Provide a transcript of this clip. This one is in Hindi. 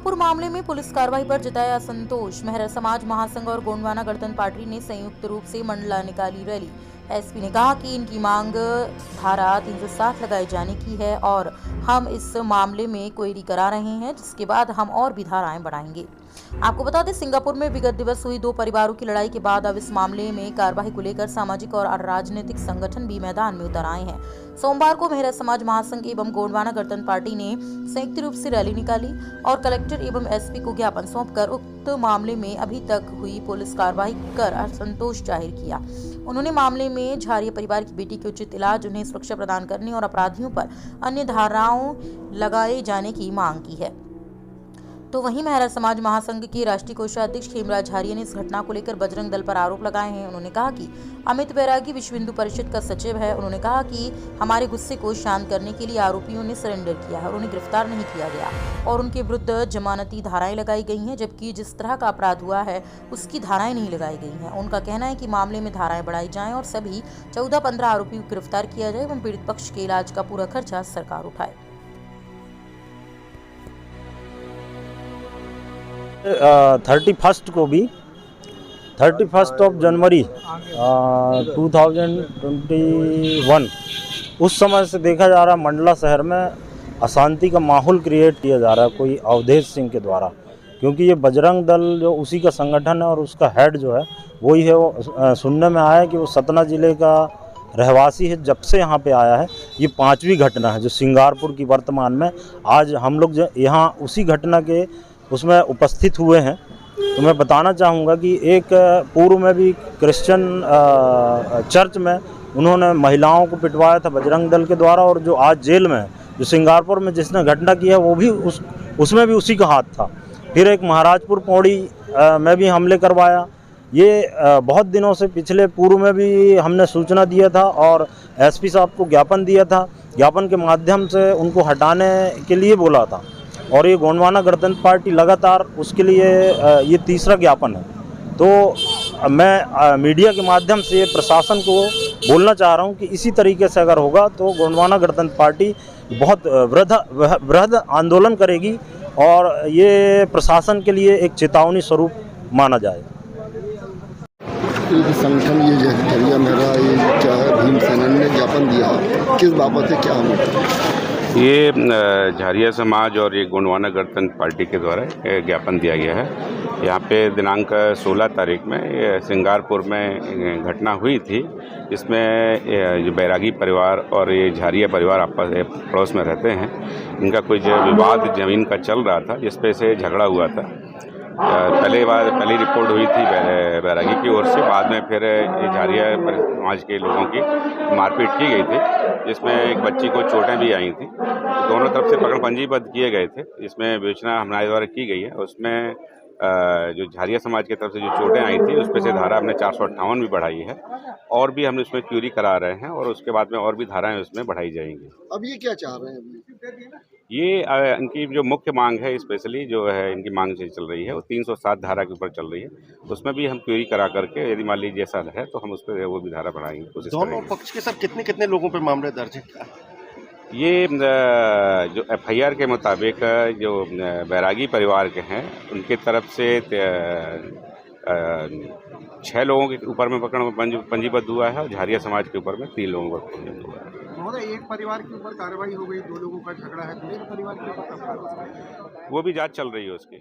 सिंगापुर मामले में पुलिस कार्रवाई पर जताया असंतोष। मेहर समाज महासंघ और गोंडवाना गणतंत्र पार्टी ने संयुक्त रूप से मंडला निकाली रैली। एसपी ने कहा कि इनकी मांग धारा 307 लगाए जाने की है और हम इस मामले में क्वेरी करा रहे हैं, जिसके बाद हम और भी धाराएं बढ़ाएंगे। आपको बता दें, सिंगापुर में विगत दिवस हुई दो परिवारों की लड़ाई के बाद अब इस मामले में कार्रवाई को लेकर सामाजिक और राजनीतिक संगठन भी मैदान में उतर आए हैं। सोमवार को मेहर समाज महासंघ एवं गोंडवाना गणतंत्र पार्टी ने संयुक्त रूप से रैली निकाली और कलेक्टर एवं एसपी को ज्ञापन सौंपकर उक्त मामले में अभी तक हुई पुलिस कार्रवाई कर असंतोष जाहिर किया। उन्होंने मामले में झारिया परिवार की बेटी के उचित इलाज, उन्हें सुरक्षा प्रदान करने और अपराधियों पर अन्य धाराओं लगाए जाने की मांग की है। तो वहीं मेहर समाज महासंघ के राष्ट्रीय कोषाध्यक्ष खेमराज झारिया ने इस घटना को लेकर बजरंग दल पर आरोप लगाए हैं। उन्होंने कहा कि अमित बैरागी विश्व हिंदू परिषद का सचिव है। उन्होंने कहा कि हमारे गुस्से को शांत करने के लिए आरोपियों ने सरेंडर किया है और उन्हें गिरफ्तार नहीं किया गया और उनके विरुद्ध जमानती धाराएं लगाई गई हैं, जबकि जिस तरह का अपराध हुआ है उसकी धाराएं नहीं लगाई गई हैं। उनका कहना है कि मामले में धाराएं बढ़ाई जाएं और सभी 14-15 आरोपियों को गिरफ्तार किया जाए एवं पीड़ित पक्ष के इलाज का पूरा खर्चा सरकार उठाए। 31 जनवरी 2021 उस समय से देखा जा रहा है मंडला शहर में अशांति का माहौल क्रिएट किया जा रहा है कोई अवधेश सिंह के द्वारा, क्योंकि ये बजरंग दल जो उसी का संगठन है और उसका हेड जो है वही है। वो सुनने में आया है कि वो सतना जिले का रहवासी है, जब से यहाँ पे आया है। ये 5वीं घटना है जो सिंगापुर की वर्तमान में। आज हम लोग यहाँ उसी घटना के उसमें उपस्थित हुए हैं। तो मैं बताना चाहूँगा कि एक पूर्व में भी क्रिश्चियन चर्च में उन्होंने महिलाओं को पिटवाया था बजरंग दल के द्वारा, और जो आज जेल में है, जो सिंगापुर में जिसने घटना की है, वो भी उसमें भी उसी का हाथ था। फिर एक महाराजपुर पौड़ी में भी हमले करवाया। ये बहुत दिनों से पिछले पूर्व में भी हमने सूचना दिया था और एसपी साहब को ज्ञापन दिया था। ज्ञापन के माध्यम से उनको हटाने के लिए बोला था और ये गोंडवाना गणतंत्र पार्टी लगातार उसके लिए ये तीसरा ज्ञापन है। तो मैं मीडिया के माध्यम से प्रशासन को बोलना चाह रहा हूँ कि इसी तरीके से अगर होगा तो गोंडवाना गणतंत्र पार्टी बहुत वृहद आंदोलन करेगी और ये प्रशासन के लिए एक चेतावनी स्वरूप माना जाए। संगठन ये जरिया मेरा ये भीम सेना ने ज्ञापन दिया, किस बाबत है, क्या होगा? ये झारिया समाज और ये गोंडवाना गणतंत्र पार्टी के द्वारा ज्ञापन दिया गया है। यहाँ पे दिनांक 16 तारीख में सिंगापुर में घटना हुई थी, जिसमें जो बैरागी परिवार और ये झारिया परिवार आपस में पड़ोस में रहते हैं। इनका कुछ विवाद ज़मीन का चल रहा था, जिस पे से झगड़ा हुआ था। पहली रिपोर्ट हुई थी बैरागी की ओर से, बाद में फिर झारिया समाज के लोगों की मारपीट की गई थी, जिसमें एक बच्ची को चोटें भी आई थी। दोनों तरफ से प्रकरण पंजीबद्ध किए गए थे, जिसमें विवेचना हमारे द्वारा की गई है। उसमें जो झारिया समाज की तरफ से जो चोटें आई थी उस पर से धारा हमने 458 भी बढ़ाई है और भी हम उसमें क्यूरी करा रहे हैं और उसके बाद में और भी धाराएं उसमें बढ़ाई जाएंगी। अब ये क्या चाह रहे हैं? ये इनकी जो मुख्य मांग है, स्पेशली जो है इनकी मांग जो चल रही है वो 307 धारा के ऊपर चल रही है। उसमें भी हम क्वेरी करा करके यदि मान लीजिए ऐसा है तो हम उस पर वो भी धारा बढ़ाएंगे, कोशिश करेंगे। दोनों पक्ष के साथ कितने लोगों पर मामले दर्ज है? ये जो FIR के मुताबिक जो बैरागी परिवार के हैं उनके तरफ से 6 लोगों के ऊपर में प्रकरण पंजीबद्ध हुआ है और झारिया समाज के ऊपर में 3 लोगों पर पंजीबद्ध हुआ है। एक परिवार के ऊपर कार्रवाई हो गई, 2 लोगों का झगड़ा है, तो एक परिवार के ऊपर वो भी जांच चल रही है उसकी।